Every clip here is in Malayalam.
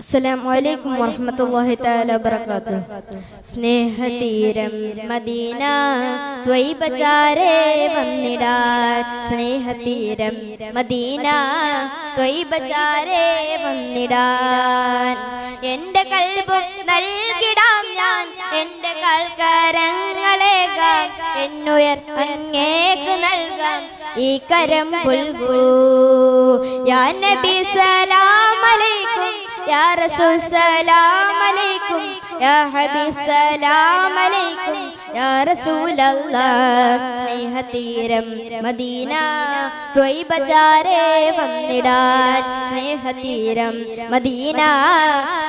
അസ്സലാമു അലൈക്കും വറഹ്മത്തുള്ളാഹി തആല വബറകാതുഹു. സ്നേഹതീരം മദീന ത്വയ്ബ ചാരേ വന്നിടാൻ, സ്നേഹതീരം മദീന ത്വയ്ബ ചാരേ വന്നിടാൻ. എൻ്റെ കൽബും നൽകിടാം ഞാൻ, എൻ്റെ കൽക്കരങ്ങളേകാം, എന്നുയർ അങ്ങേക്ക് നൽകാം ഈ കരം പുൽകൂ. യാ നബി സലാം അലൈക്കും, യാ റസൂൽ സലാം അലൈക്കും, യാ ഹബീബ് സലാം അലൈക്കും, യാ റസൂലല്ലാഹ്. സ്നേഹതീരം മദീന ത്വയ്ബ ചാരേ വന്നിടാൻ, സ്നേഹതീരം മദീന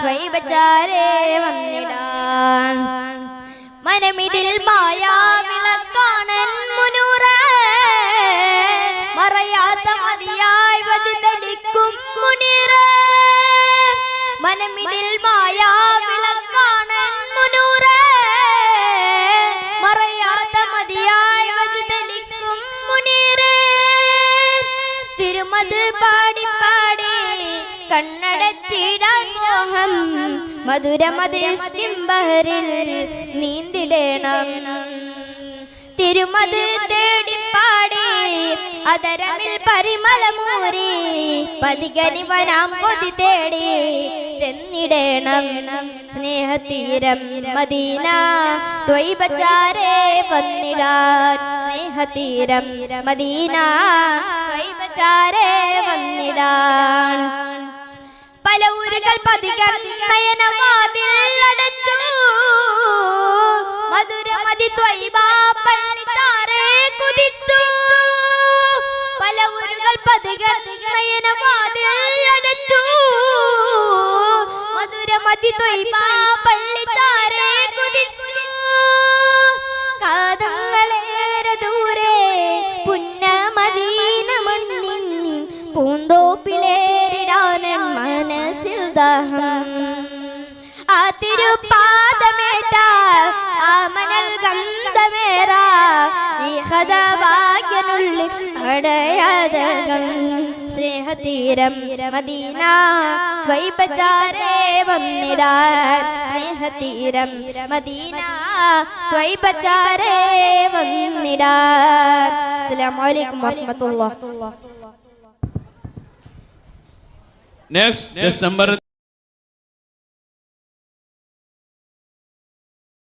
ത്വയ്ബ ചാരേ വന്നിടാൻ. മനമിതിൽ മായാവിളക്കാണൻ മുനൂറേ, മറയാത്ത മതിയായി വജിതലിക്കും മുനീറേ. മനമിതിൽ മായാവിളക്കാണൻ മുനൂറേ, മറയാത്ത മതിയായി വജിതലിക്കും മുനീറേ. തിരുമത് പാടി പാടി കണ്ണടച്ചിടാൻ മോഹം, മധുരമതിഷ്ടിം ബഹറിൽ നീന്തിടേണം. തിരുമത് തേടി പാടി അതരമിൽ പരിമളമൂരി, പതികനിവനാം കൊതി തേടി ചെന്നിടേണം. സ്നേഹതീരം മദീന ത്വയ്ബ ചാരേ വന്നിടാൻ, സ്നേഹതീരം മദീന ത്വയ്ബ ചാരേ വന്നിടാൻ. പല ഊരുകൾ പതികൾ നയനവാതിൽ അടച്ചു, മധുരമതി ത്വയ്ബ പള്ളിച്ചാരേ കുതിച്ചു. പല ഊരുകൾ പതികൾ നയനവാതിൽ അടച്ചു, മധുരമതി ത്വയ്ബ പള്ളിച്ചാരേ കുതിച്ചു. കാതങ്ങളേറെ ദൂരെ പുന്നമദീന മണ്ണിൻ പൂന്തോപ്പിലേറിടാനൻ മനസ്സിൽ ദാഹം. ആ തിരുപാദമേറ്റ ആ മണൽ ഗന്ധമേറ, ഈ ഹദഭാഗ്യനുള്ളിൽ അടയാതകം. സ്നേഹതീരം മദീന ത്വയ്ബ ചാരേ വന്നിടാൻ, സ്നേഹതീരം മദീന ത്വയ്ബ ചാരേ വന്നിടാൻ. അസ്സലാമു അലൈക്കും വറഹ്മത്തുള്ളാഹി. Next, just number